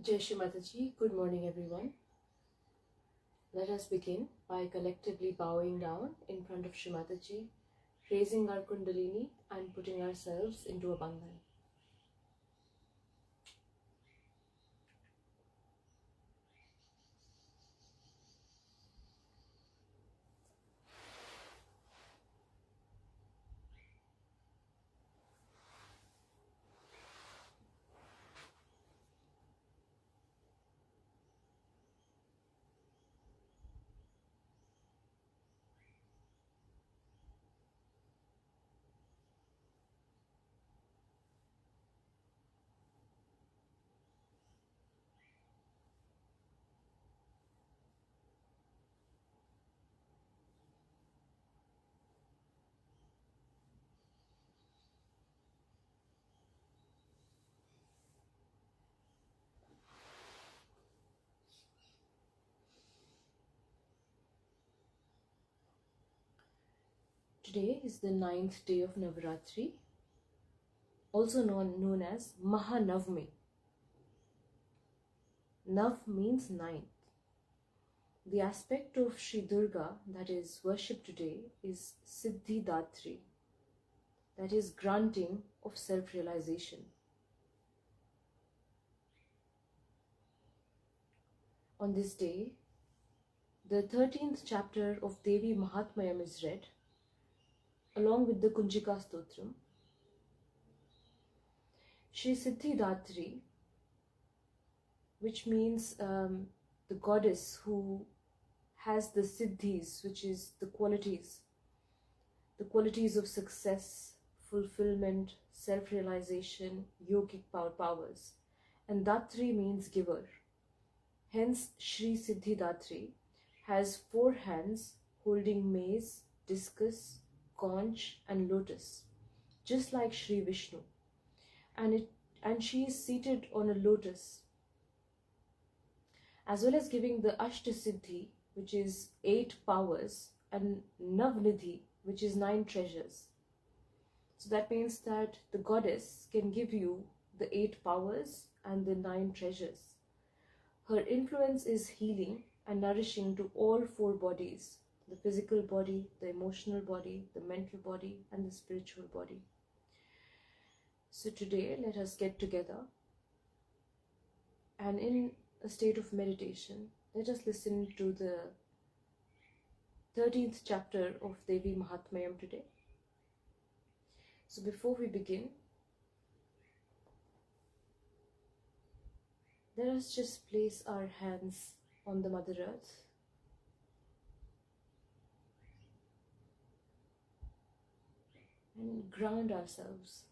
Shri Mataji, good morning everyone. Let us begin by collectively bowing down in front of Shri Mataji, raising our Kundalini and putting ourselves into a bandhan. Today is the 9th day of Navaratri, also known as Mahanavami. Nav means 9th. The aspect of Shri Durga that is worshipped today is Siddhi Datri, that is granting of self-realization. On this day, the 13th chapter of Devi Mahatmayam is read, along with the Kunjika Stotram. Shri Siddhi Datri, which means the goddess who has the siddhis, which is the qualities of success, fulfillment, self-realization, yogic powers. And Datri means giver. Hence, Shri Siddhi Datri has 4 hands holding mace, discus, conch and lotus, just like Shri Vishnu. And she is seated on a lotus, as well as giving the Ashtasiddhi, which is 8 powers, and Navnidhi, which is 9 treasures. So that means that the goddess can give you the 8 powers and the 9 treasures. Her influence is healing and nourishing to all 4 bodies: the physical body, the emotional body, the mental body, and the spiritual body. So today, let us get together and in a state of meditation, let us listen to the 13th chapter of Devi Mahatmayam today. So before we begin, let us just place our hands on the Mother Earth and ground ourselves.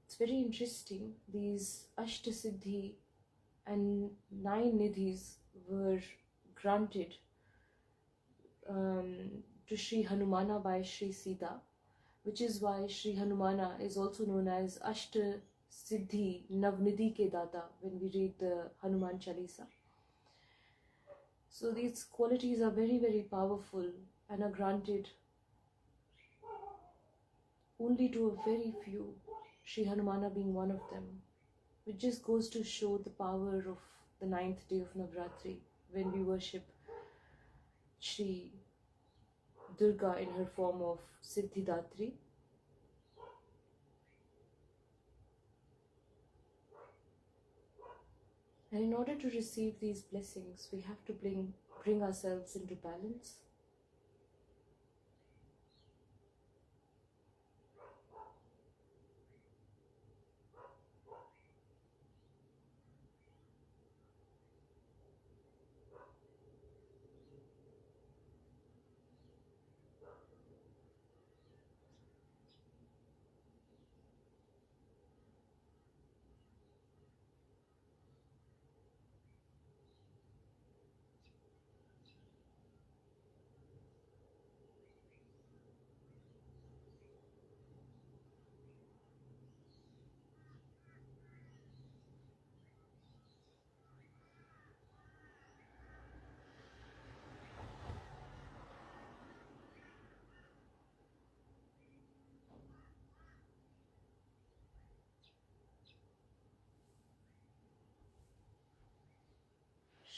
It's very interesting, these Ashtasiddhi and 9 nidhis were granted to Shri Hanumana by Shri Sita, which is why Shri Hanumana is also known as Ashtasiddhi Navnidhi Ke Data when we read the Hanuman Chalisa. So these qualities are very, very powerful and are granted only to a very few, Shri Hanumana being one of them, which just goes to show the power of the 9th day of Navratri when we worship Shri Durga in her form of Siddhi Datri. And in order to receive these blessings, we have to bring ourselves into balance.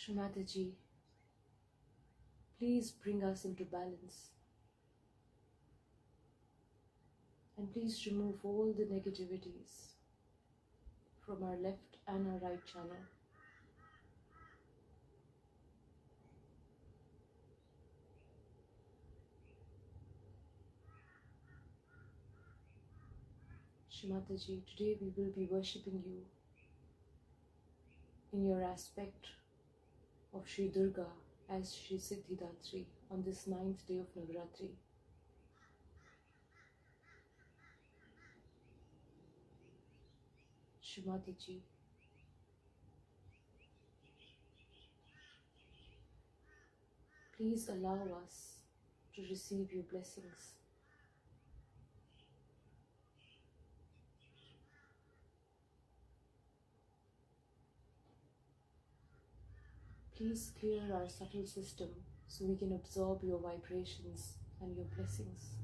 Shri Mataji, please bring us into balance. And please remove all the negativities from our left and our right channel. Shri Mataji, today we will be worshipping you in your aspect of Shri Durga as Shri Siddhidatri on this 9th day of Navratri. Shri Mataji, please allow us to receive your blessings. Please clear our subtle system so we can absorb your vibrations and your blessings.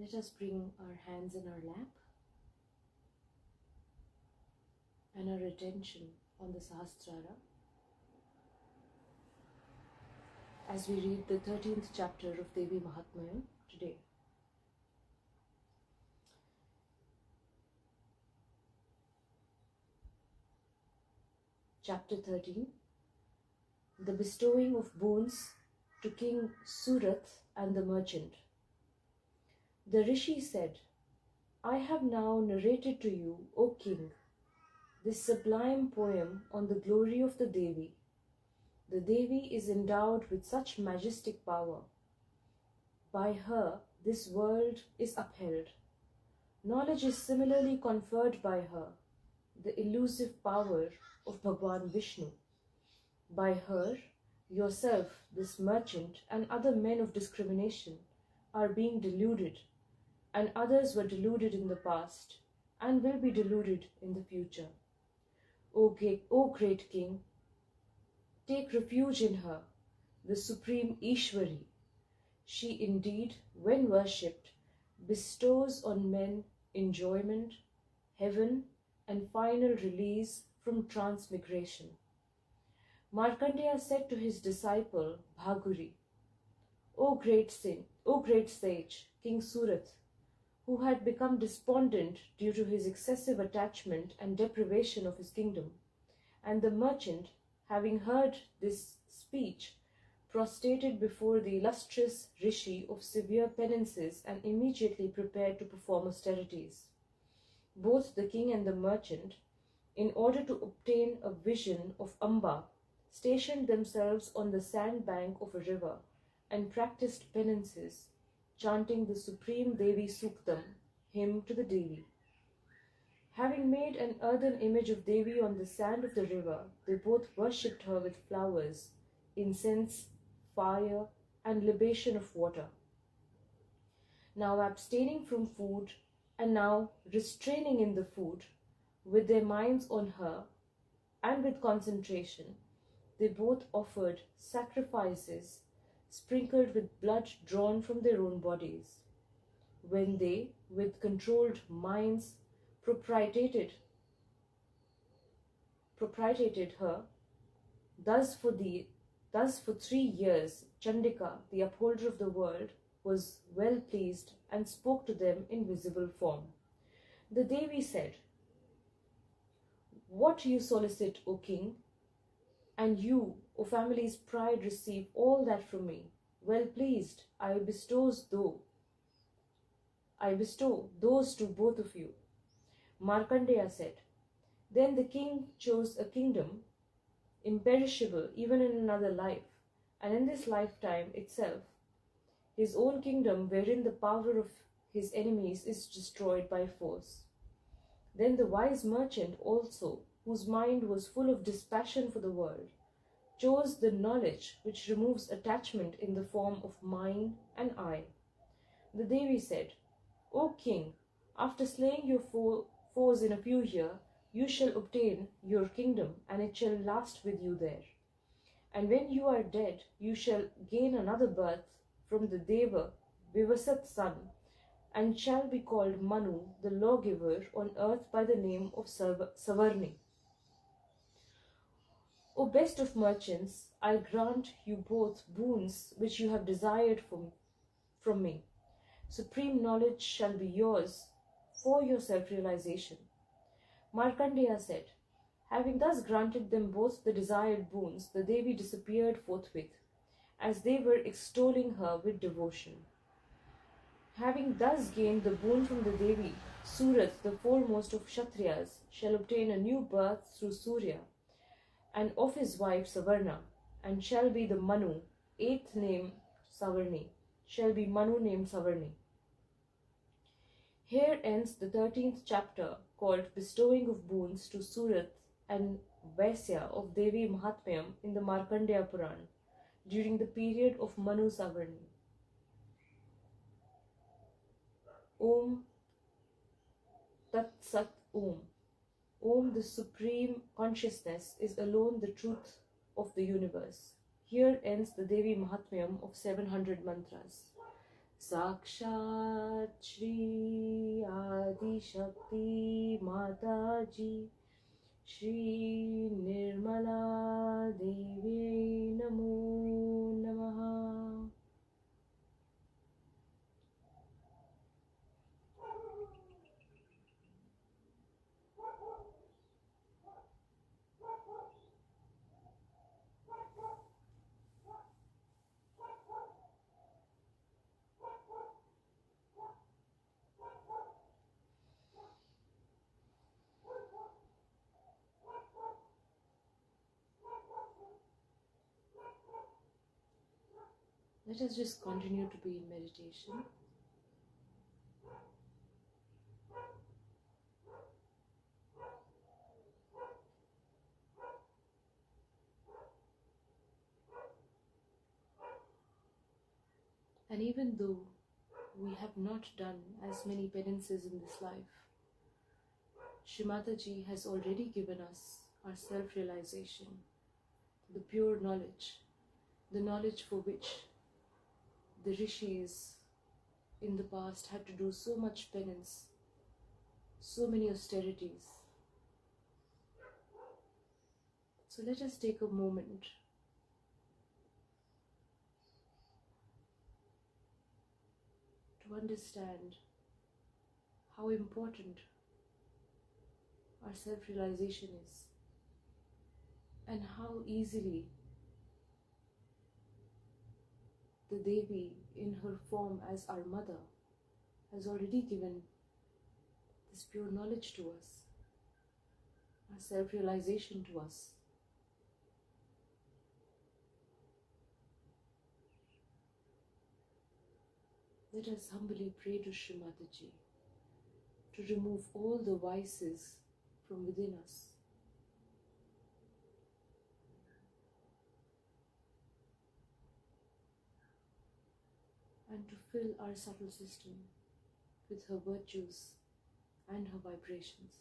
Let us bring our hands in our lap and our attention on the Sahasrara as we read the 13th chapter of Devi Mahatmya today. Chapter 13, the bestowing of boons to King Surat and the merchant. The Rishi said, I have now narrated to you, O King, this sublime poem on the glory of the Devi. The Devi is endowed with such majestic power. By her, this world is upheld. Knowledge is similarly conferred by her, the elusive power of Bhagwan Vishnu. By her, yourself, this merchant, and other men of discrimination are being deluded, and others were deluded in the past, and will be deluded in the future. O great King, take refuge in her, the Supreme Ishwari. She indeed, when worshipped, bestows on men enjoyment, heaven, and final release from transmigration. Markandeya said to his disciple Bhaguri, O great sage, King Surat, who had become despondent due to his excessive attachment and deprivation of his kingdom, and the merchant, having heard this speech, prostrated before the illustrious Rishi of severe penances and immediately prepared to perform austerities. Both the king and the merchant, in order to obtain a vision of Amba, stationed themselves on the sandbank of a river and practiced penances, chanting the supreme Devi Suktam, hymn to the Devi. Having made an earthen image of Devi on the sand of the river, they both worshipped her with flowers, incense, fire, and libation of water. Now abstaining from food, and now restraining in the food, with their minds on her, and with concentration, they both offered sacrifices sprinkled with blood drawn from their own bodies. When they, with controlled minds, propitiated her, thus for 3 years, Chandika, the upholder of the world, was well pleased and spoke to them in visible form. The Devi said, What you solicit, O King, and you, O family's pride, receive all that from me. Well pleased, I bestow those to both of you. Markandeya said, Then the king chose a kingdom, imperishable even in another life, and in this lifetime itself. his own kingdom wherein the power of his enemies is destroyed by force. Then the wise merchant also, whose mind was full of dispassion for the world, chose the knowledge which removes attachment in the form of mine and I. The Devi said, O king, after slaying your foes in a few years, you shall obtain your kingdom, and it shall last with you there. And when you are dead, you shall gain another birth from the Deva, Vivasat's son, and shall be called Manu, the lawgiver on earth by the name of Savarni. O best of merchants, I grant you both boons which you have desired from me. Supreme knowledge shall be yours for your self-realization. Markandeya said, having thus granted them both the desired boons, the Devi disappeared forthwith, as they were extolling her with devotion. Having thus gained the boon from the Devi, Surat, the foremost of Kshatriyas, shall obtain a new birth through Surya, and of his wife Savarna, and shall be the Manu, eighth name Savarni, shall be Manu named Savarni. Here ends the 13th chapter called Bestowing of Boons to Surat and Vaisya of Devi Mahatmyam in the Markandeya Puran during the period of Manu Savarni. Om Tat Sat Om. Om, the Supreme Consciousness, is alone the truth of the universe. Here ends the Devi Mahatmyam of 700 mantras. Sakshat Shri Adi Shakti Mataji Shri Nirmala Devi Namo Namaha. Let us just continue to be in meditation. And even though we have not done as many penances in this life, Shri Mataji has already given us our self-realization, the pure knowledge, the knowledge for which the rishis in the past had to do so much penance, so many austerities. So let us take a moment to understand how important our self-realization is, and how easily the Devi in her form as our mother has already given this pure knowledge to us, our self-realization to us. Let us humbly pray to Shri Mataji to remove all the vices from within us. And to fill our subtle system with her virtues and her vibrations.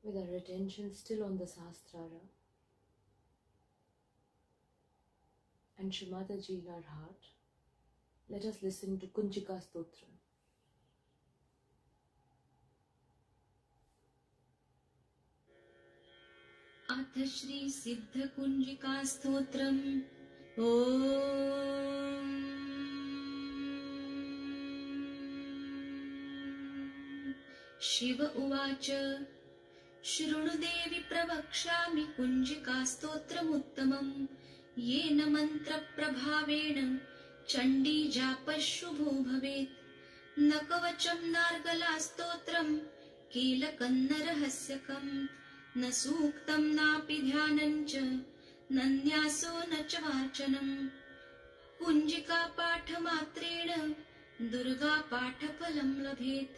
With our attention still on the Sahasrara and Shri Mataji in our heart, let us listen to Kunjika Stotra. अथ श्री सिद्ध कुंजिका स्तोत्रम्। ॐ शिव उवाच शृणु देवि प्रवक्ष्यामि कुंजिका स्तोत्रमुत्तमम् येन मन्त्रप्रभावेण चण्डी जापः शुभो भवेत्। न कवचं नार्गला स्तोत्रम् कीलकं न रहस्यकम् न सूक्तं नापि ध्यानं च न न्यासो न च वाचनम्। कुञ्जिका पाठमात्रेण दुर्गा पाठफलं लभेत्।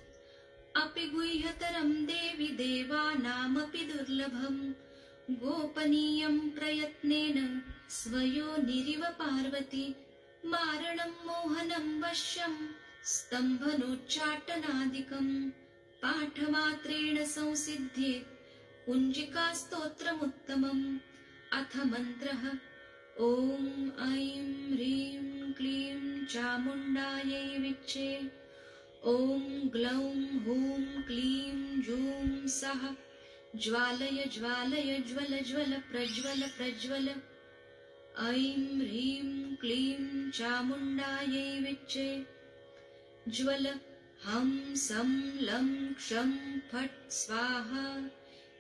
अपि गुह्यतरं देवि देवानामपि दुर्लभम्। गोपनीयं प्रयत्नेन स्वयोनिरिव पार्वती। मारणं मोहनं वश्यं स्तम्भनोच्चाटनादिकम्। पाठमात्रेण संसिध्येत् कुञ्जिका स्तोत्रमुत्तमम्। अथ मन्त्रः ॐ ऐं ह्रीं क्लीं चामुण्डायै विच्चे। ॐ ग्लौं हूं क्लीं जूं सः ज्वालय ज्वालय ज्वल ज्वल प्रज्वल प्रज्वल। ऐं ह्रीं क्लीं चामुण्डायै विच्चे। ज्वल हं सं लं क्षं फट् स्वाहा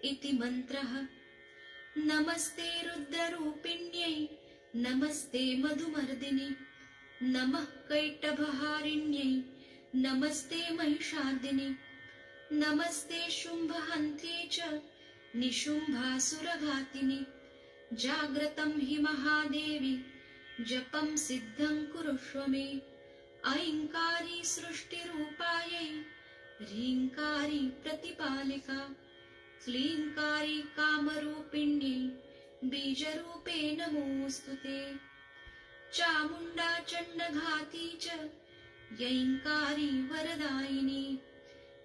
इति मन्त्रः। नमस्ते रुद्ररूपिण्यै नमस्ते मधुमर्दिनि। नमः कैटभहारिण्यै नमस्ते महिषार्दिनि। नमस्ते शुम्भहन्त्यै च निशुम्भासुरघातिनि। जाग्रतं हि महादेवी जपं सिद्धं कुरुष्व मे। ऐङ्कारी सृष्टिरूपायै ह्रीङ्कारी प्रतिपालिका। क्लीङ्कारी कामरूपिण्यै बीजरूपे नमोऽस्तु ते। चामुण्डा चण्डघाती च यैङ्कारी वरदायिनी।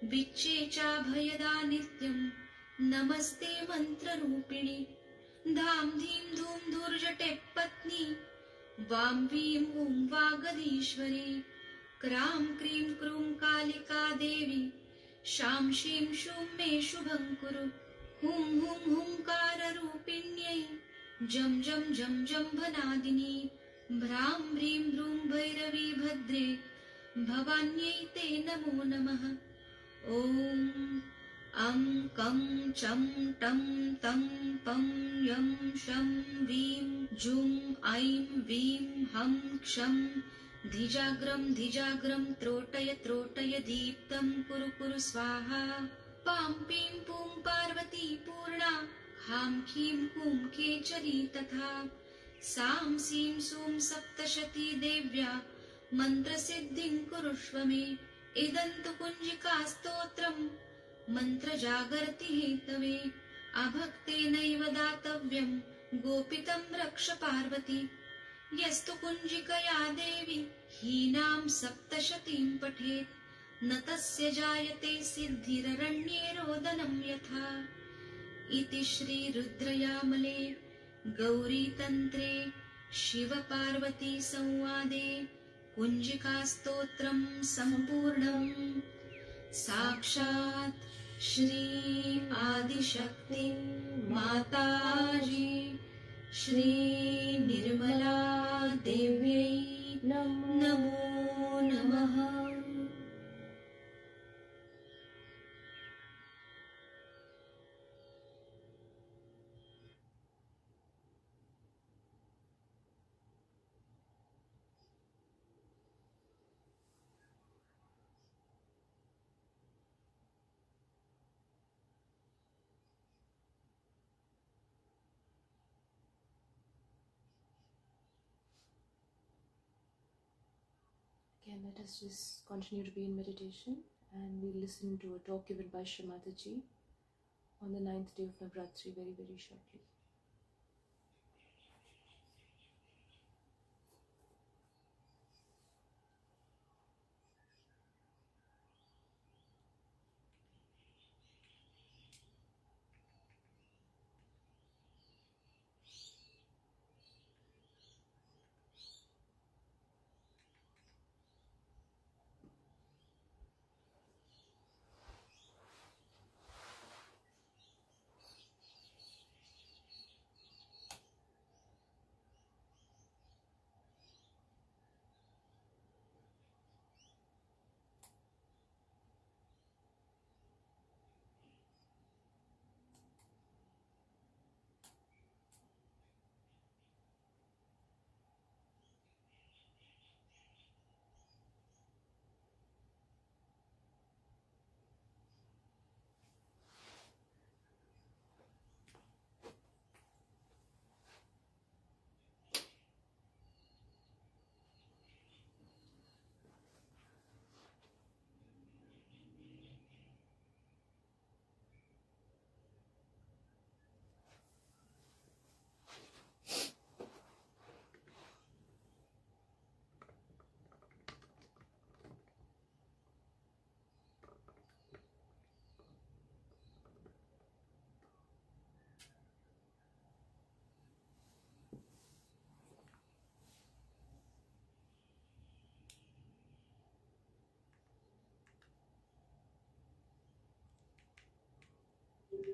विच्चे चाभयदा नित्यं नमस्ते मन्त्ररूपिणि। धां धीं धूं धूर्जटे पत्नी वां वीं हूं वागधीश्वरी। क्रां क्रीं क्रूं कालिका देवी शां शीं शूं मे शुभं कुरु। हुं हुं हुंकाररूपिण्यै जं जं जं जम्भनादिनी। भ्रां ह्रीं भ्रूं भैरवी भद्रे भवान्यै ते नमो नमः। ॐ अं कं चं टं तं पं यं शं वीं जुं ऐं वीं हं क्षं धिजाग्रं धिजाग्रं त्रोटय त्रोटय दीप्तं कुरु कुरु स्वाहा। पां पीं पूं पार्वती पूर्णा हां खीं हूं खेचरी तथा। सां सीं सूं सप्तशती देव्या मन्त्रसिद्धिं कुरुष्व मे। इदं तु कुञ्जिका स्तोत्रम् मन्त्रजागर्ति हेतवे। अभक्तेनैव दातव्यं गोपितं रक्ष पार्वती। यस्तु कुञ्जिकया देवी हीनां सप्तशतीं पठेत् न तस्य जायते सिद्धिररण्ये रोदनं यथा। इति श्रीरुद्रयामले गौरीतन्त्रे शिवपार्वती संवादे कुञ्जिकास्तोत्रं सम्पूर्णम्। साक्षात् श्री आदिशक्ति माताजी श्री निर्मला देव्यै नमो नमः। Again, let us just continue to be in meditation, and we'll listen to a talk given by Shri Mataji on the 9th day of Navratri very, very shortly.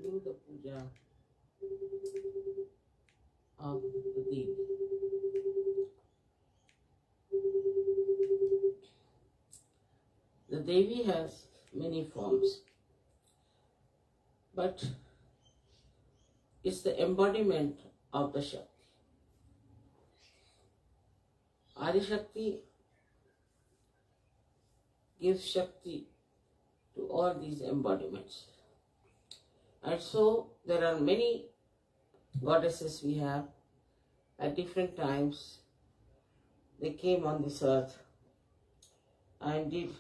do the puja of the Devi. The Devi has many forms, but it's the embodiment of the Shakti. Adi Shakti gives Shakti to all these embodiments. And so there are many goddesses we have. At different times they came on this earth and did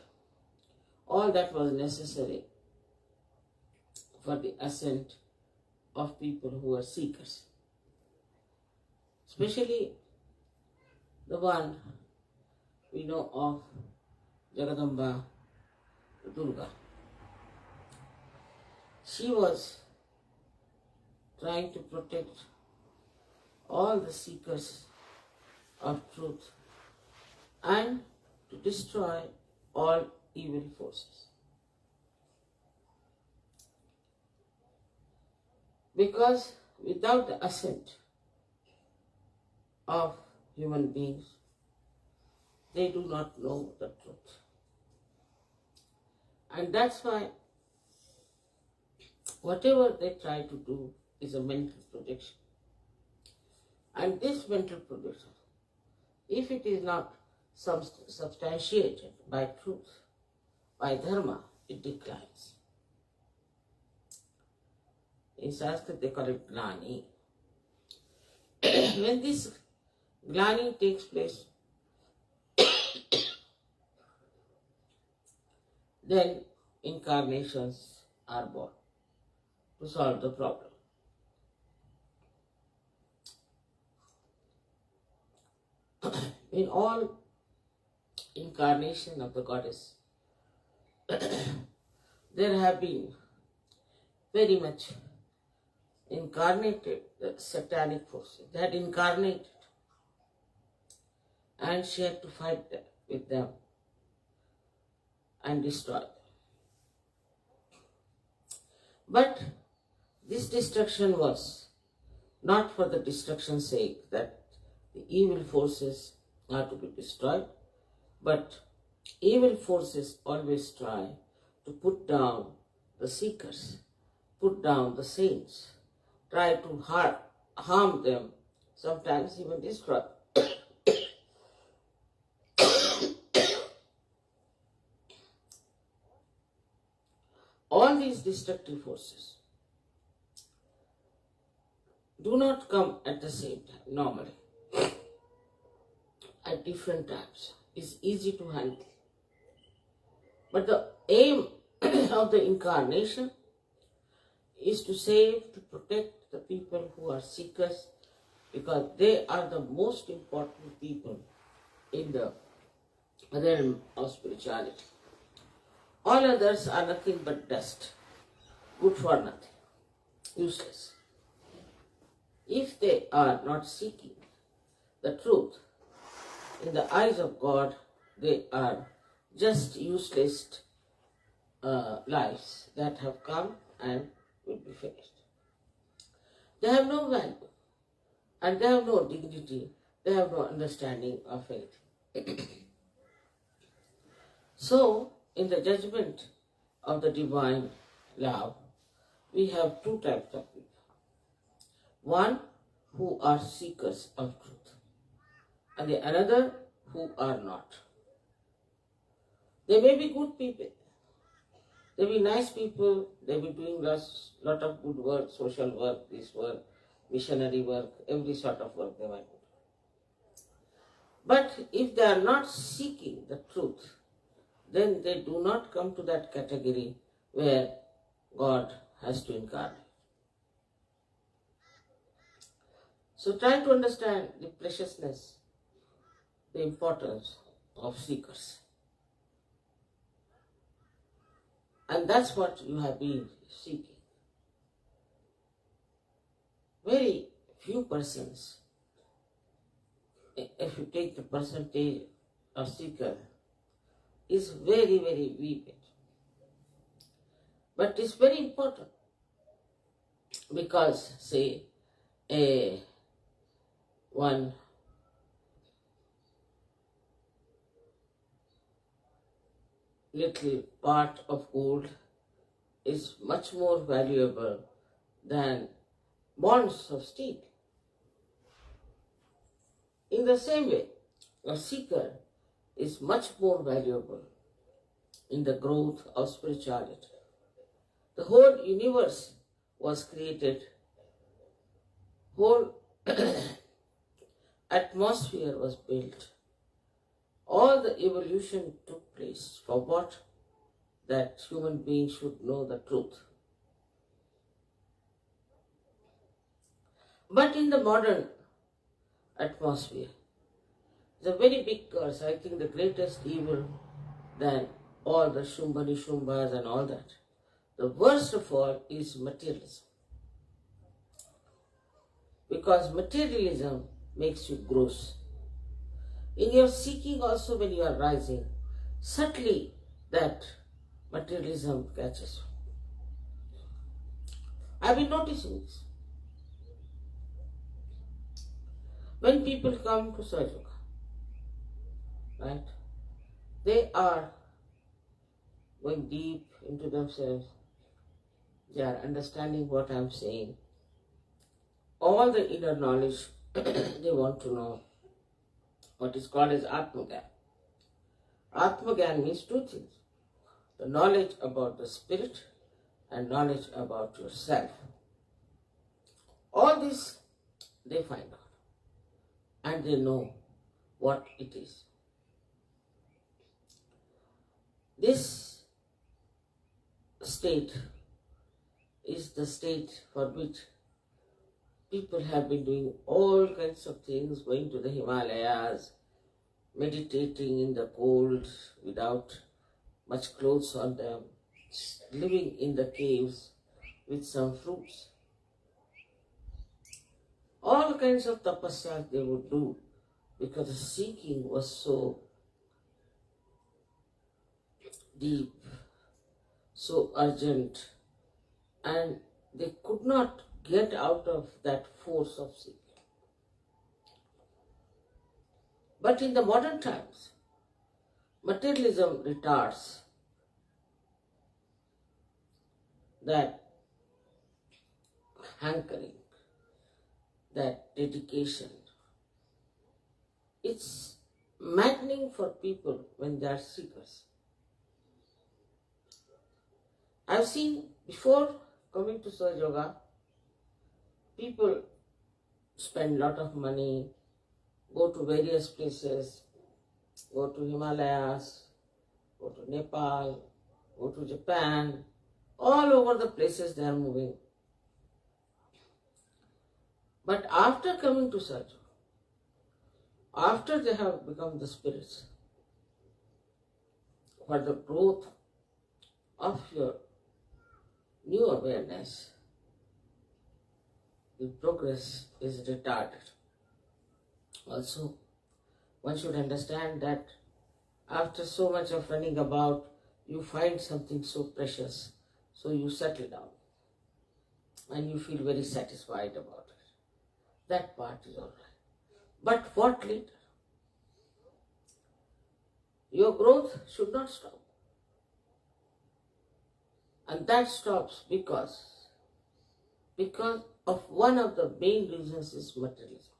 all that was necessary for the ascent of people who are seekers. Especially the one we know of, Jagadamba Durga. She was trying to protect all the seekers of truth and to destroy all evil forces. Because without the ascent of human beings, they do not know the truth. And that's why whatever they try to do is a mental projection. And this mental projection, if it is not substantiated by truth, by dharma, it declines. In Sanskrit they call it glani. When this glani takes place, then incarnations are born to solve the problem. In all incarnation of the goddess, there have been very much incarnated the satanic forces. They had incarnated and she had to fight with them and destroy them. But this destruction was not for the destruction's sake, that the evil forces are to be destroyed, but evil forces always try to put down the seekers, put down the saints, try to harm them, sometimes even destroy. All these destructive forces do not come at the same time, normally. At different times. It's easy to handle. But the aim of the incarnation is to save, to protect the people who are seekers, because they are the most important people in the realm of spirituality. All others are nothing but dust, good for nothing, useless. If they are not seeking the truth, in the eyes of God, they are just useless lives that have come and will be finished. They have no value, and they have no dignity, they have no understanding of anything. So, in the judgment of the divine love, we have two types of people. One who are seekers of truth, and the another who are not. They may be good people, they may be nice people, they may be doing lot of good work, social work, this work, missionary work, every sort of work they might do. But if they are not seeking the truth, then they do not come to that category where God has to incarnate. So try to understand the preciousness, the importance of seekers. And that's what you have been seeking. Very few persons, if you take the percentage of seeker, is very, very weak. But it's very important. because, say, a one little part of gold is much more valuable than bonds of steel. In the same way, a seeker is much more valuable in the growth of spirituality. The whole universe was created, whole atmosphere was built, all the evolution took place for what? That human beings should know the truth. But in the modern atmosphere, it's a very big curse. I think the greatest evil than all the Shumbani Shumbas and all that. The worst of all is materialism. Because materialism makes you gross. In your seeking also, when you are rising, subtly that materialism catches you. I've been noticing this. When people come to Sahaja, right, they are going deep into themselves. They are understanding what I'm saying. All the inner knowledge they want to know. What is called as Atmagyan. Atmagyan means two things. The knowledge about the spirit and knowledge about yourself. All this they find out. And they know what it is. This state is the state for which people have been doing all kinds of things, going to the Himalayas, meditating in the cold without much clothes on them, living in the caves with some fruits. All kinds of tapasya they would do because the seeking was so deep, so urgent, and they could not get out of that force of seeking. But in the modern times, materialism retards that hankering, that dedication. It's maddening for people when they are seekers. I've seen before coming to Sahaja Yoga, people spend a lot of money, go to various places, go to Himalayas, go to Nepal, go to Japan, all over the places they are moving. But after coming to Sahaja, after they have become the spirits, for the growth of your new awareness, the progress is retarded. Also, one should understand that after so much of running about, you find something so precious, so you settle down and you feel very satisfied about it. That part is all right. But what later? Your growth should not stop. And that stops because of one of the main reasons is materialism.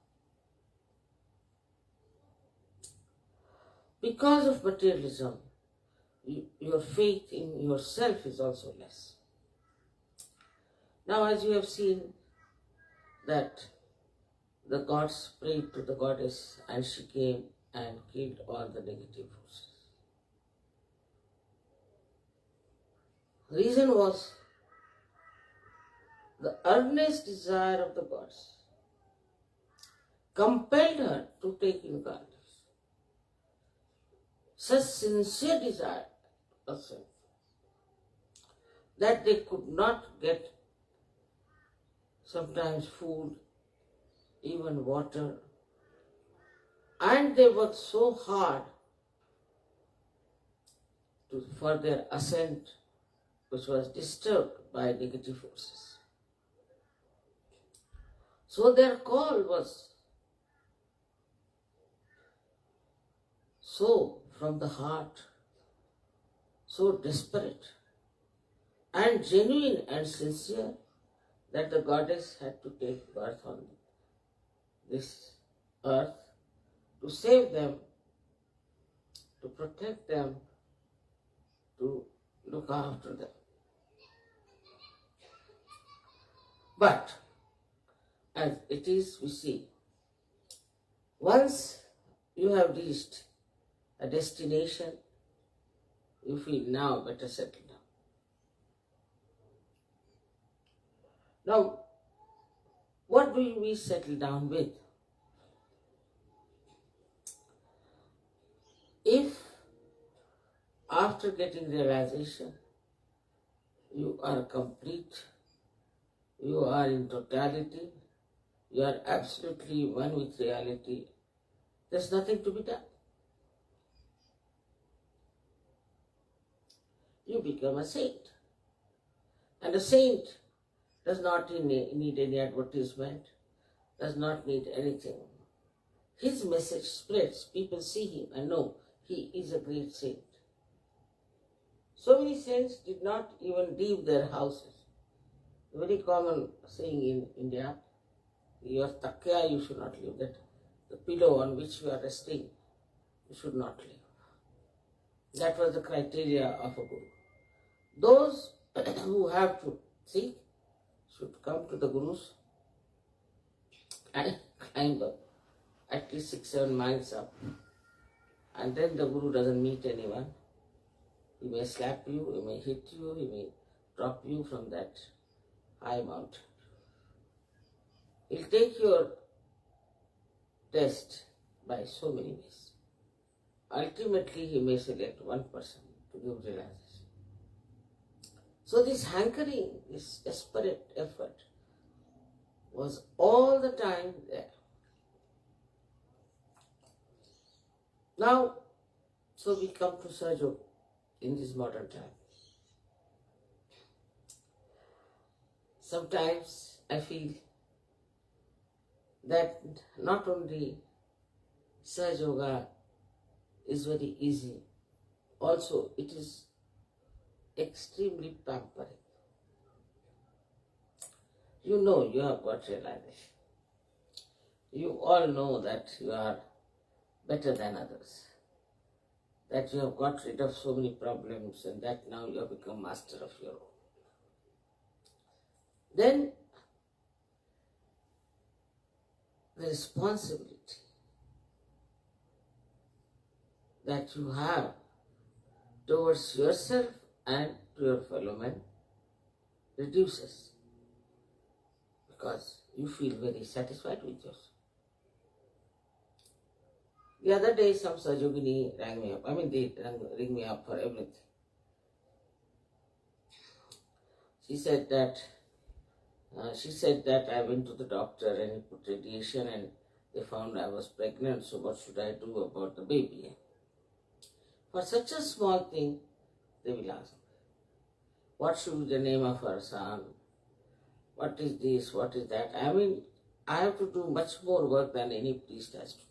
Because of materialism, your faith in yourself is also less. Now, as you have seen that the gods prayed to the goddess and she came and killed all the negative forces. The reason was the earnest desire of the gods compelled her to take incarnation. Such sincere desire of self that they could not get sometimes food, even water, and they worked so hard for their ascent, which was disturbed by negative forces. So their call was so from the heart, so desperate and genuine and sincere that the goddess had to take birth on this earth to save them, to protect them, to look after them. But as it is, we see, once you have reached a destination, you feel now better settle down. Now, what do we settle down with? If after getting realization, you are complete, you are in totality, you are absolutely one with reality, there's nothing to be done. You become a saint. And a saint does not need any advertisement, does not need anything. His message spreads, people see him and know he is a great saint. So many saints did not even leave their houses. A very common saying in India, your takya you should not leave, that the pillow on which you are resting, you should not leave. That was the criteria of a guru. Those who have to seek should come to the gurus and climb up at least 6-7 miles up. And then the guru doesn't meet anyone. He may slap you, he may hit you, he may drop you from that high mountain. He'll take your test by so many ways. Ultimately, he may select one person to give realization. So this hankering, this desperate effort was all the time there. Now, so we come to Sahaja in this modern time. Sometimes I feel that not only Sahaja Yoga is very easy, also it is extremely pampering. You know you have got realization. You all know that you are better than others, that you have got rid of so many problems and that now you have become master of your own. Then the responsibility that you have towards yourself and to your fellow men reduces, because you feel very satisfied with yourself. The other day some Sahajogini rang me up. They ring me up for everything. She said that I went to the doctor and he put radiation and they found I was pregnant, so what should I do about the baby? For such a small thing, they will ask, what should be the name of our son? What is this? What is that? I have to do much more work than any priest has to do.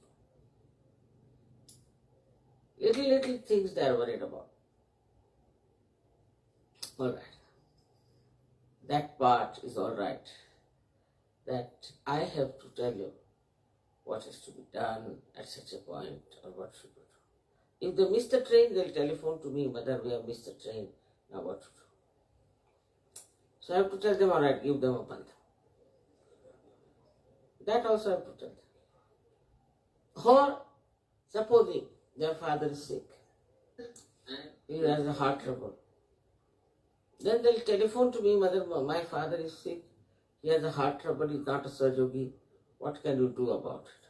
Little things they are worried about. All right. That part is all right. That I have to tell you what is to be done at such a point or what should we do. If they miss the train, they'll telephone to me, Mother, we have missed the train. Now what to do? So I have to tell them, all right, give them a pantha. That also I have to tell them. Or supposing their father is sick, he has a heart trouble. Then they'll telephone to me, Mother, my father is sick, he has a heart trouble, he's not a Sahaja. What can you do about it?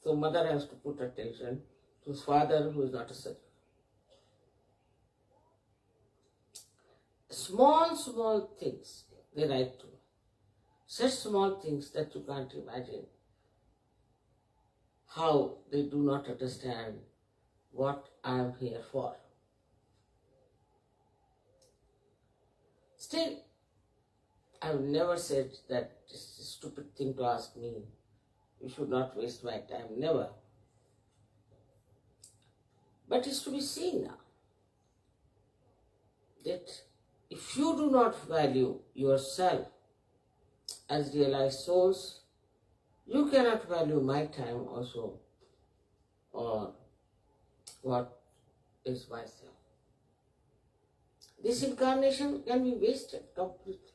So mother has to put attention to his father who is not a Sahaja. Small things they write to me. Such small things that you can't imagine how they do not understand what I am here for. Still, I've never said that it's a stupid thing to ask me. You should not waste my time. Never. But it's to be seen now that if you do not value yourself as realized souls, you cannot value my time also, or what is myself. This incarnation can be wasted completely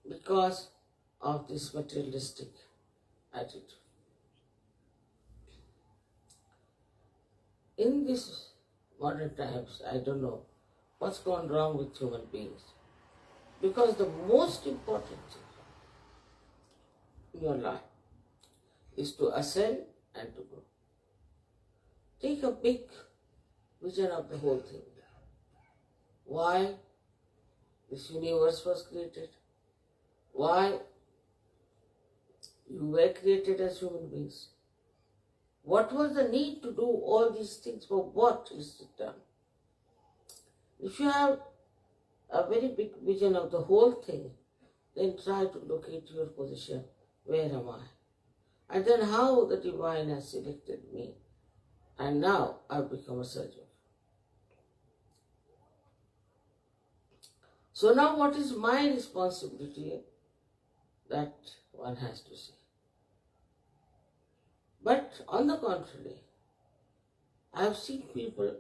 because of this materialistic attitude. In these modern times, I don't know what's gone wrong with human beings. Because the most important thing in your life is to ascend and to grow. Take a big vision of the whole thing. Why this universe was created, why you were created as human beings. What was the need to do all these things? For what is it done? If you have a very big vision of the whole thing, then try to locate your position. Where am I? And then how the divine has selected me. And now I've become a surgeon. So now what is my responsibility? That one has to see. But on the contrary, I have seen people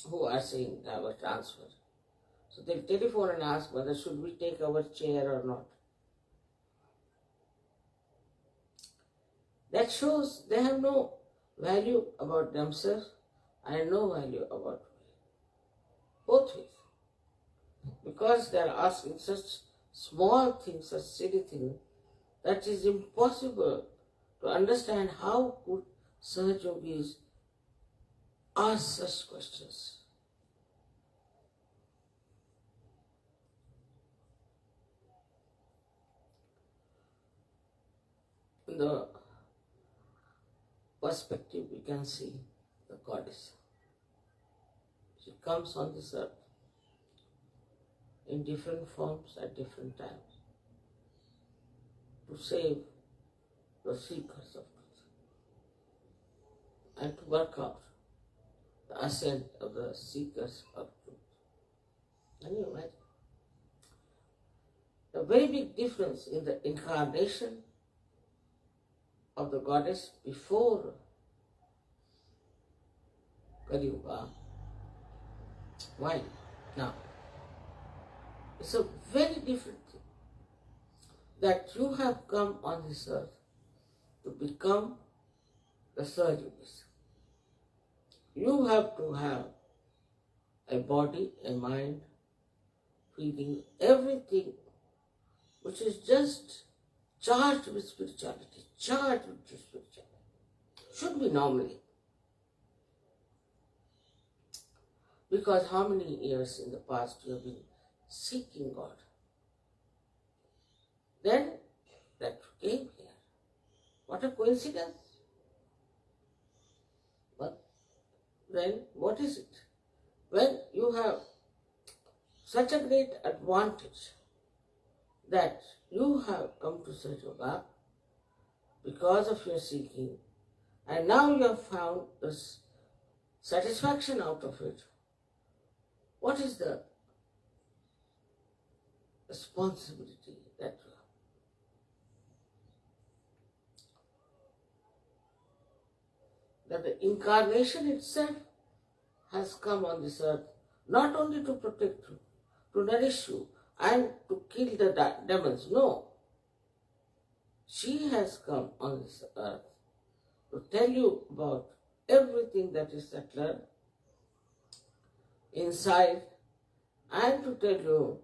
who are saying they have a transfer. So they'll telephone and ask whether should we take our chair or not. That shows they have no value about themselves and no value about me. Both ways. Because they are asking such small things, such silly things, that is impossible to understand how could Sahaja yogis ask such questions. In the perspective, we can see the goddess. She comes on this earth in different forms at different times to save the seekers of truth and to work out the ascent of the seekers of truth. Can you imagine? A very big difference in the incarnation of the goddess before Kali Yuga. Why now? It's a very different thing that you have come on this earth to become the Sahaja yogis. You have to have a body, a mind, feeling, everything which is just charged with spirituality, should be normally. Because how many years in the past you have been seeking God? Then that came here. What a coincidence. But then what is it? When you have such a great advantage that you have come to Sahaja Yoga because of your seeking, and now you have found this satisfaction out of it, what is the responsibility that you have? That the incarnation itself has come on this earth not only to protect you, to nourish you, and to kill the demons. No. She has come on this earth to tell you about everything that is settled inside and to tell you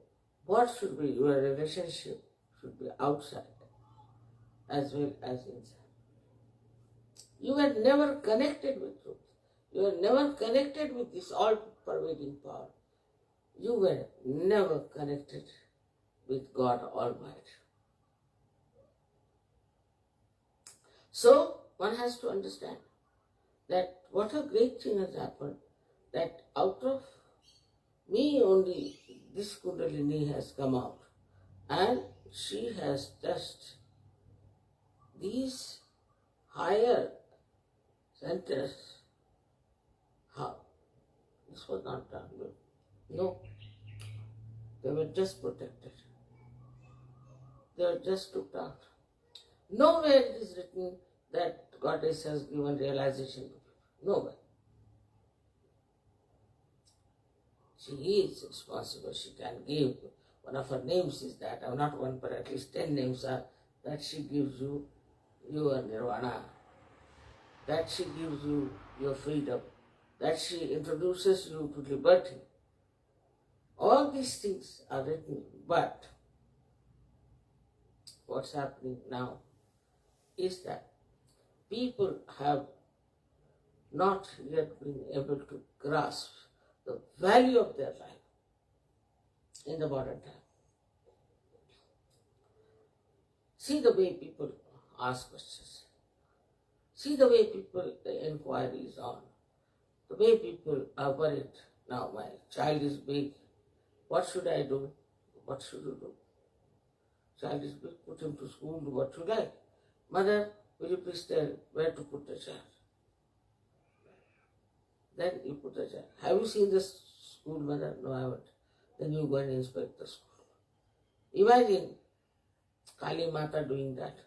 what should be your relationship, should be outside as well as inside. You were never connected with truth. You were never connected with this all-pervading power. You were never connected with God Almighty. So, one has to understand that what a great thing has happened, that out of me only this Kundalini has come out and she has touched these higher centers. How? This was not done. No, they were just protected. They were just took out. Nowhere it is written that Goddess has given realization to people. Nowhere. She is responsible. She can give. One of her names is that, or not one, but at least 10 names are that she gives you your nirvana, that she gives you your freedom, that she introduces you to liberty. All these things are written, but what's happening now is that people have not yet been able to grasp the value of their life in the modern time. See the way people ask questions. See the way people, the inquiry is on. The way people are worried. Now my child is big. What should I do? What should you do? Child is big, put him to school, do what you like. Mother, will you please tell where to put the child? Then you put the child. Have you seen the school, mother? No, I haven't. Then you go and inspect the school. Imagine Kali Mata doing that.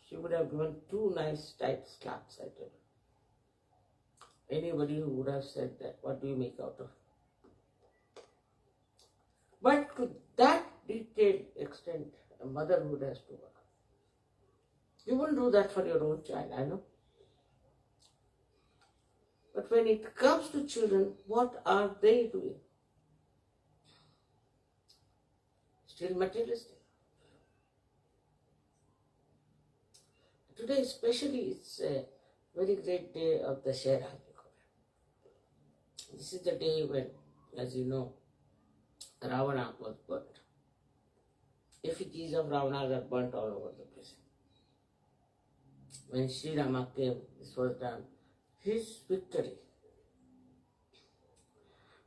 She would have given 2 nice tight slaps, I tell you. Anybody who would have said that, what do you make out of? But to that detailed extent, a motherhood has to work. You wouldn't do that for your own child, I know. But when it comes to children, what are they doing? Still materialistic. Today especially, it's a very great day of the Shera. This is the day when, as you know, Ravana was burnt. Effigies of Ravana were burnt all over the place. When Sri Rama came, this was done. His victory.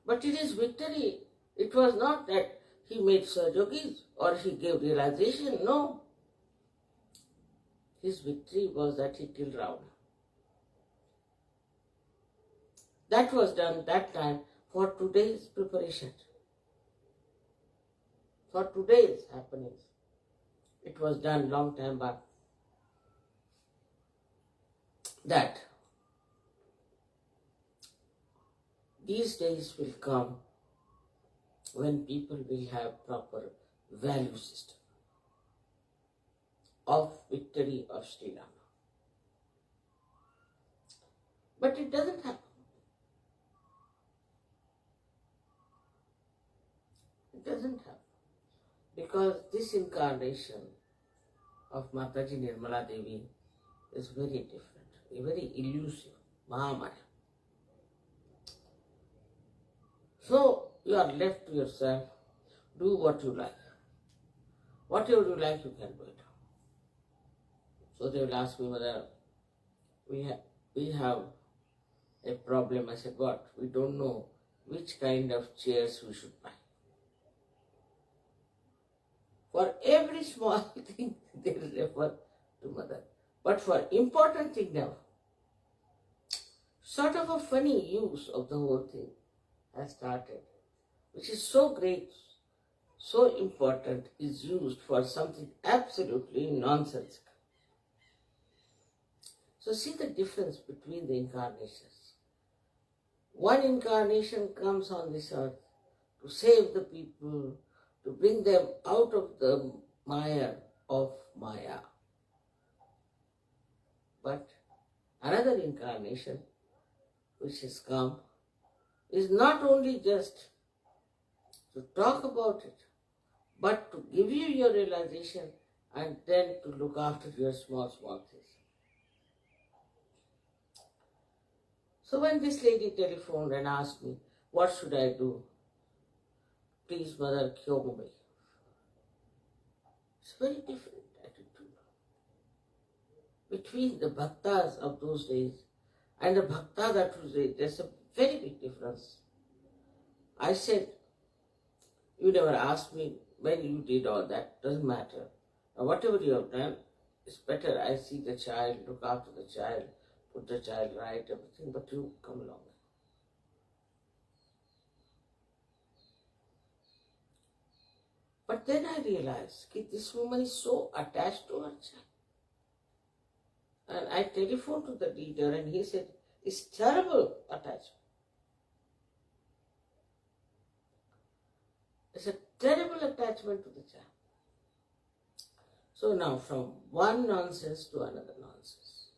But it is victory. It was not that he made Sahajogis or he gave realization. No. His victory was that he killed Ravana. That was done that time for today's preparation. For today's happenings. It was done long time back. That these days will come when people will have proper value system of victory of Sri Rama. But it doesn't happen. It doesn't happen. Because this incarnation of Mataji Nirmala Devi is very different, very elusive, Mahamaya. So you are left to yourself, do what you like. Whatever you like, you can do it. So they will ask me whether we have a problem. I said, what? We don't know which kind of chairs we should buy. For every small thing, they refer to mother. But for important thing now, sort of a funny use of the whole thing has started, which is so great, so important, is used for something absolutely nonsensical. So see the difference between the incarnations. One incarnation comes on this earth to save the people, to bring them out of the mire of Maya. But another incarnation which has come is not only just to talk about it, but to give you your realization and then to look after your small things. So when this lady telephoned and asked me, what should I do? Please, mother, cure me. It's a very different attitude between the bhaktas of those days and the bhakta that was today. There's a very big difference. I said, You never asked me when you did all that. Doesn't matter. Now, whatever you have done is better. I see the child, look after the child, put the child right, everything, but you come along. But then I realized this woman is so attached to her child. And I telephoned to the leader and he said, it's terrible attachment. It's a terrible attachment to the child. So now from one nonsense to another nonsense.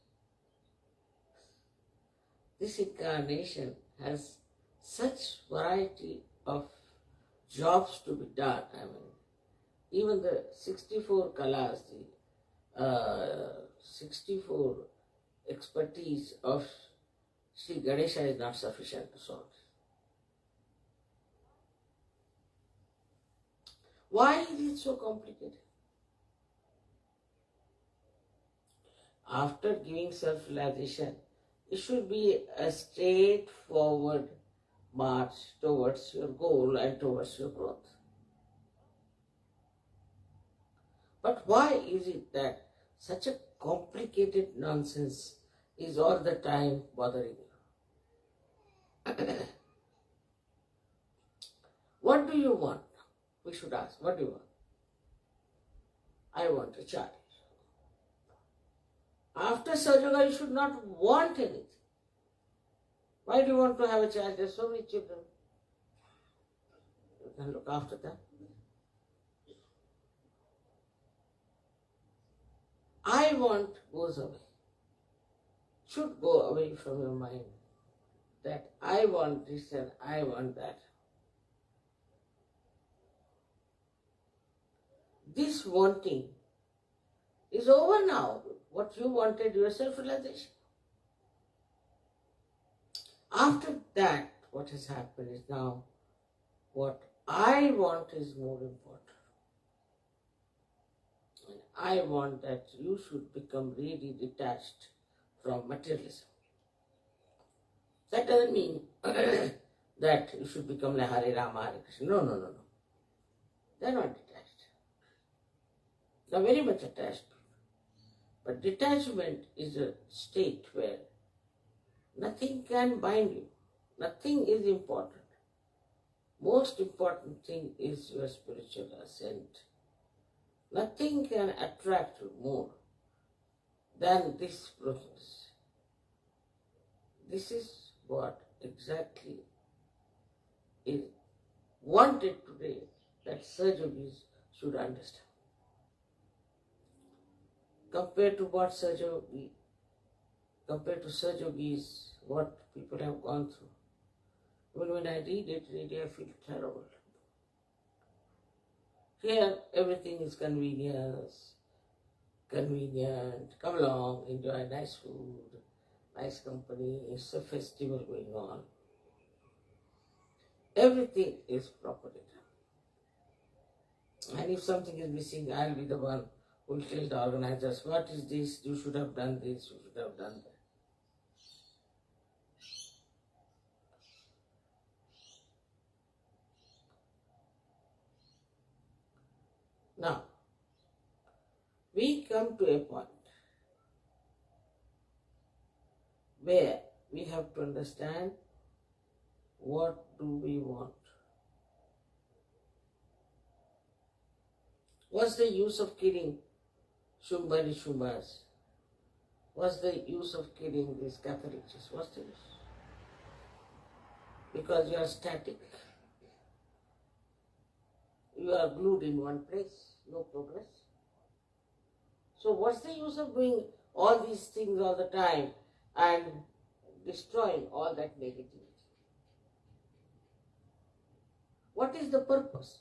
This incarnation has such variety of jobs to be done. I mean, even the 64 kalas, the 64 expertise of Sri Ganesha is not sufficient to solve. Why is it so complicated? After giving self-realization, it should be a straightforward march towards your goal and towards your growth. But why is it that such a complicated nonsense is all the time bothering you? What do you want? We should ask, what do you want? I want a child. After Sahaja, you should not want anything. Why do you want to have a child? There are so many children. You can look after them. I want goes away. Should go away from your mind. That I want this and I want that. This wanting is over now. What you wanted, your self-realization. After that, what has happened is now what I want is more important. And I want that you should become really detached from materialism. That doesn't mean that you should become like Hare Rama, Hare Krishna. No. They are not detached. They are very much attached. But detachment is a state where nothing can bind you. Nothing is important. Most important thing is your spiritual ascent. Nothing can attract you more than this process. This is what exactly is wanted today that surgeons should understand. Compared to surgeries, what people have gone through. Even when I read it, really I feel terrible. Here, everything is convenient, come along, enjoy nice food, nice company, it's a festival going on. Everything is properly done. And if something is missing, I'll be the one who will tell the organizers, what is this, you should have done this, you should have done that. Now, we come to a point where we have to understand what do we want. What's the use of killing Shumbari Shumbas? What's the use of killing these Catholics? What's the use? Because you are static. You are glued in one place, no progress. So what's the use of doing all these things all the time and destroying all that negativity? What is the purpose?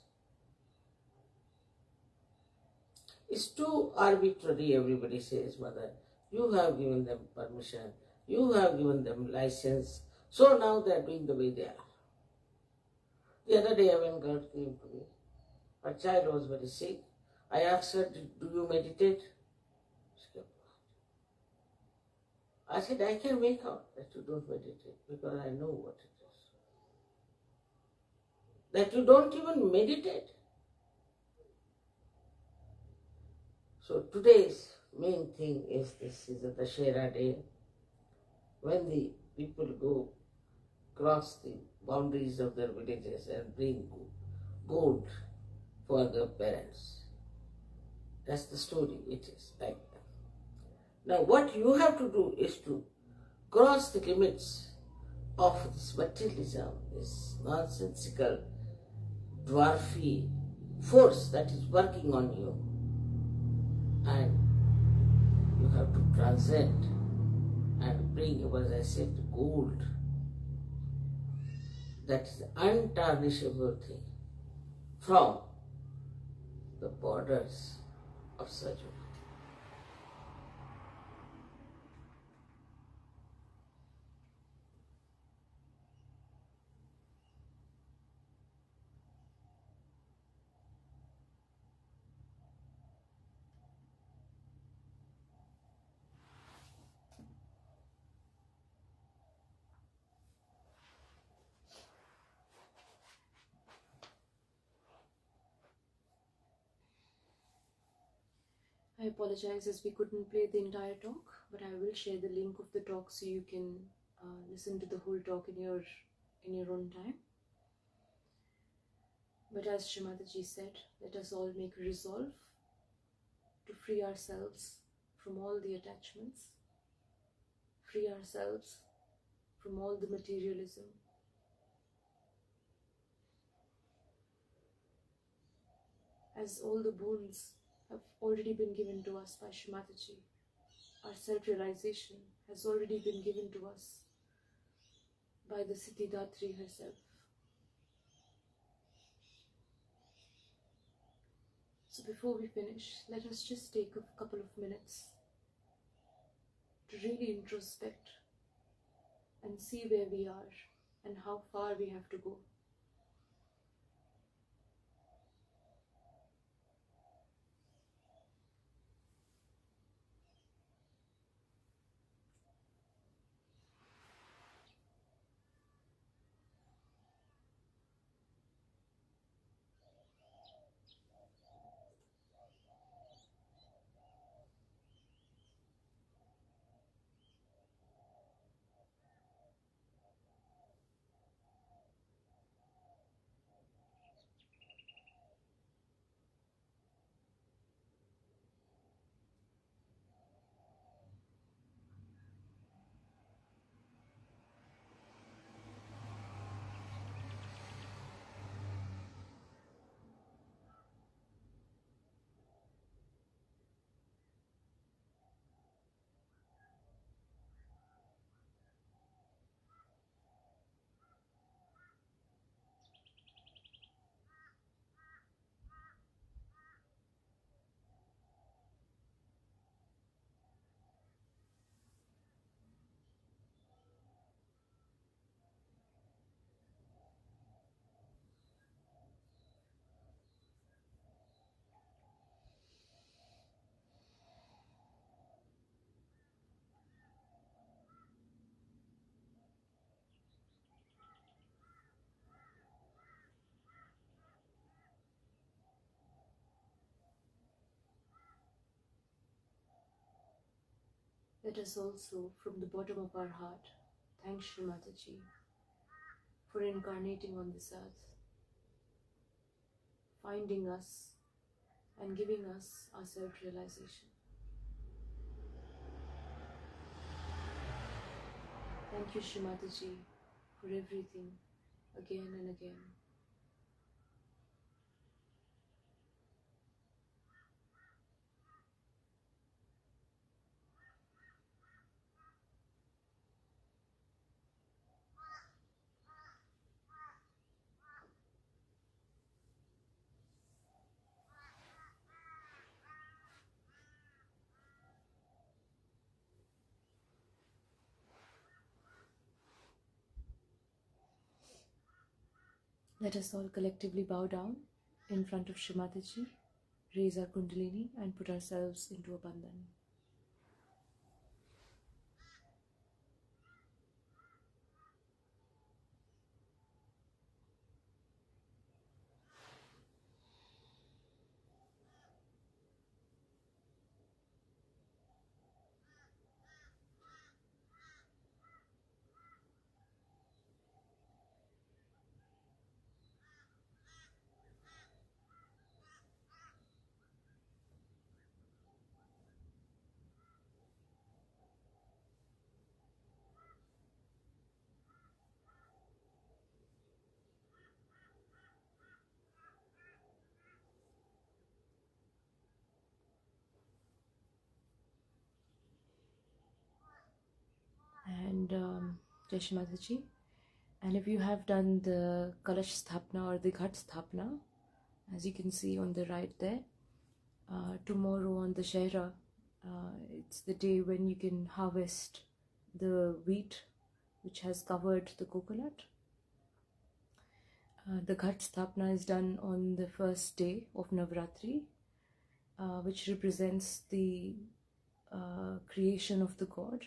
It's too arbitrary, everybody says, Mother. You have given them permission, you have given them license, so now they are doing the way they are. The other day when God came to me, her child was very sick. I asked her, do you meditate? She kept quiet. I said, I can make out that you don't meditate because I know what it is. that you don't even meditate. So today's main thing is this is a Dashera day, when the people go cross the boundaries of their villages and bring gold for their parents. That's the story. It is like that. Now what you have to do is to cross the limits of this materialism, this nonsensical, dwarfy force that is working on you, and you have to transcend and bring, as I said, gold. That is the untarnishable thing from the borders of Sahaja. I apologize as we couldn't play the entire talk, but I will share the link of the talk so you can listen to the whole talk in your own time. But as Shri Mataji said, let us all make a resolve to free ourselves from all the attachments, free ourselves from all the materialism. As all the boons have already been given to us by Shri Mataji, our self-realization has already been given to us by the Siddhidatri herself. So before we finish, let us just take a couple of minutes to really introspect and see where we are and how far we have to go. Let us also, from the bottom of our heart, thank Shri Mataji for incarnating on this earth, finding us and giving us our self-realization. Thank you, Shri Mataji, for everything, again and again. Let us all collectively bow down in front of Shri Mataji, raise our Kundalini and put ourselves into a bandhan. Jai Shri Mataji. And if you have done the Kalash Sthapna or the Ghat Sthapna, as you can see on the right there, tomorrow on the Shaira, it's the day when you can harvest the wheat which has covered the coconut. The Ghat Sthapna is done on the first day of Navratri, which represents the creation of the god.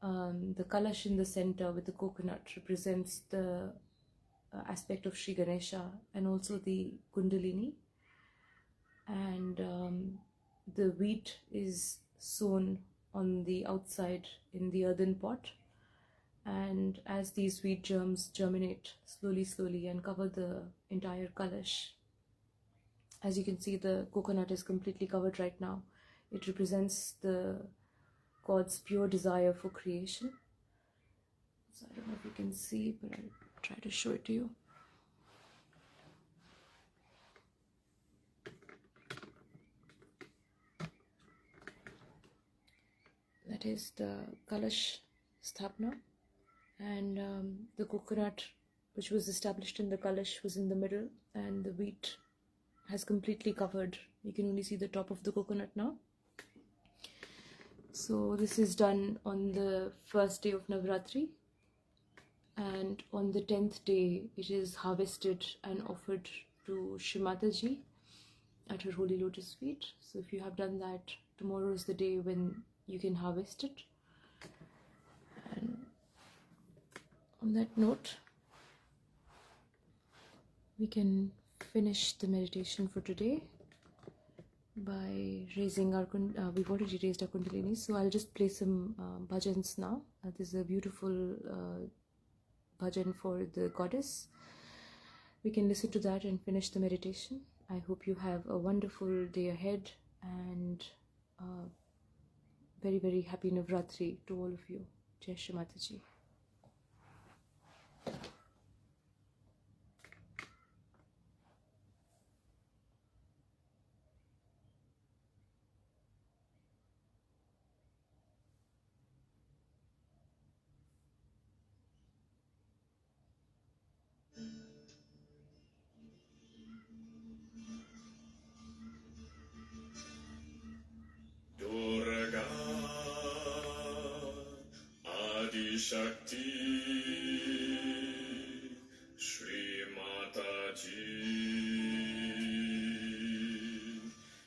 The Kalash in the center with the coconut represents the aspect of Sri Ganesha and also the Kundalini. And the wheat is sown on the outside in the earthen pot, and as these wheat germs germinate slowly and cover the entire Kalash, as you can see, the coconut is completely covered right now. It represents the God's pure desire for creation. So I don't know if you can see, but I'll try to show it to you. That is the Kalash Sthapna, and the coconut which was established in the Kalash was in the middle, and the wheat has completely covered. You can only see the top of the coconut now. So this is done on the first day of Navratri, and on the 10th day it is harvested and offered to Shri Mataji at her holy lotus feet. So if you have done that, tomorrow is the day when you can harvest it. And on that note, we can finish the meditation for today by raising our we've already raised our Kundalini, so I'll just play some bhajans now. This is a beautiful bhajan for the goddess. We can listen to that and finish the meditation. I hope you have a wonderful day ahead, and very, very happy Navratri to all of you. Jai Shri Mataji. Durga Adi Shakti Shri Mataji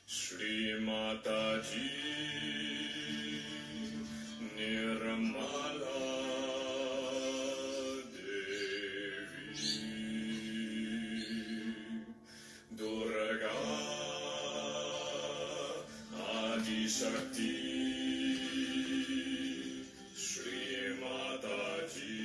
Shri Mataji Nirmala Devi Durga Adi Shakti Shri Mataji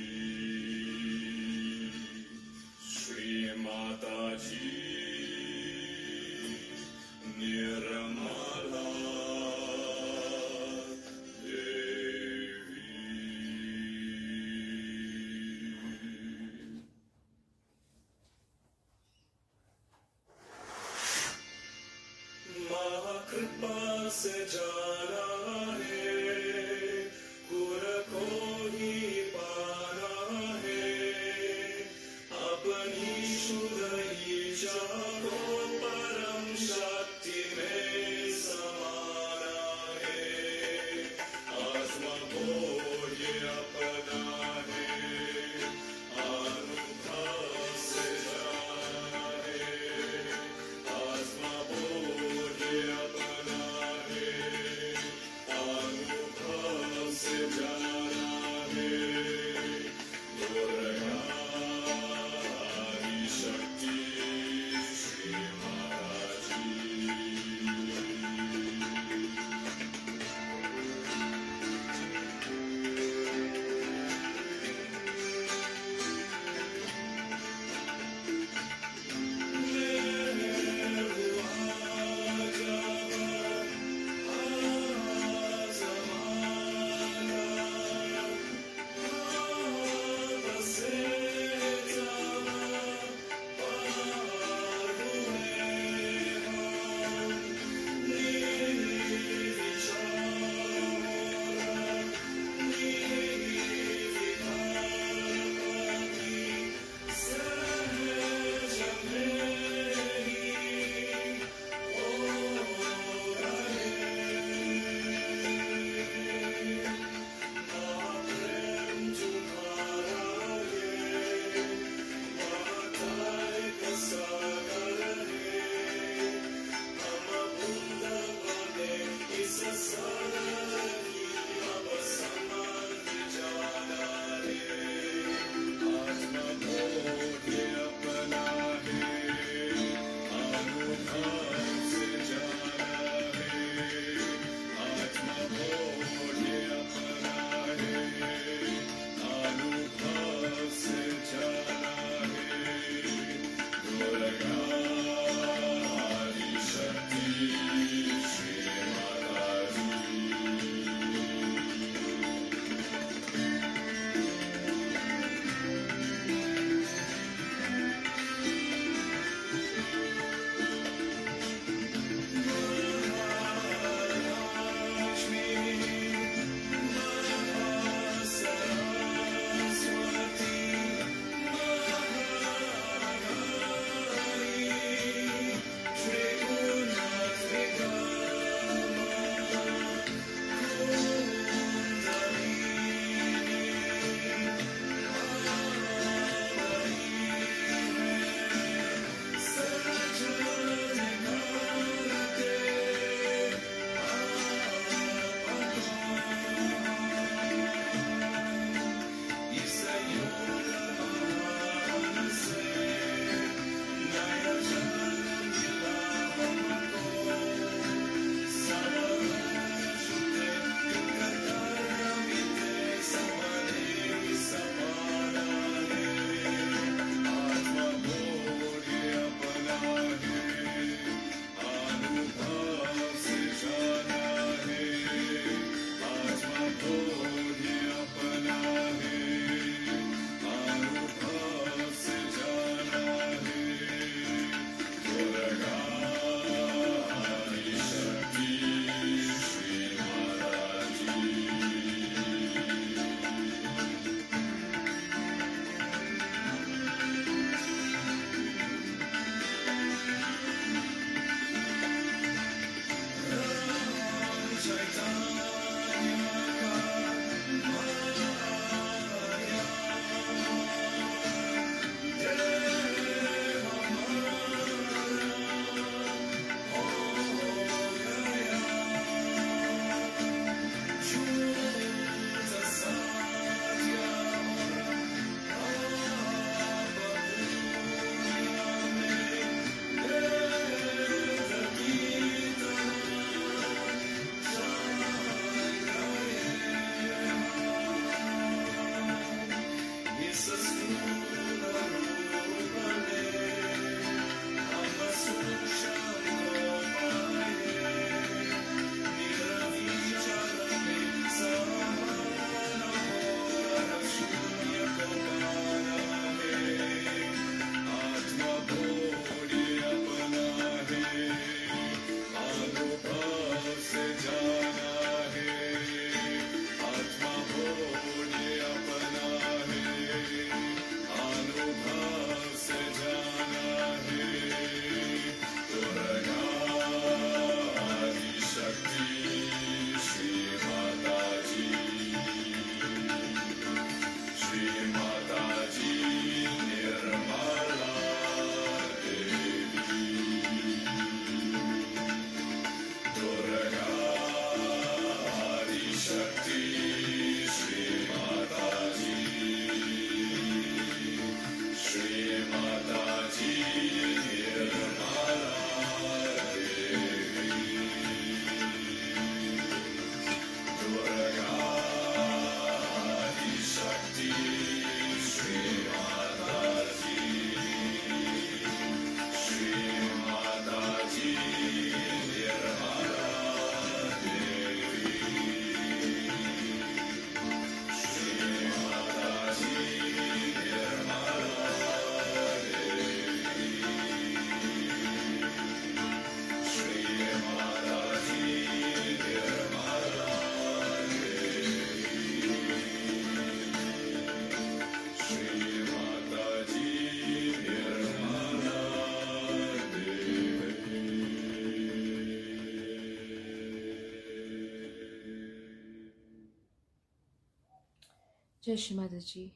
Jai Shri Mataji.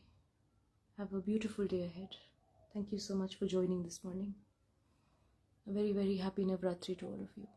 Have a beautiful day ahead. Thank you so much for joining this morning. A very, very happy Navratri to all of you.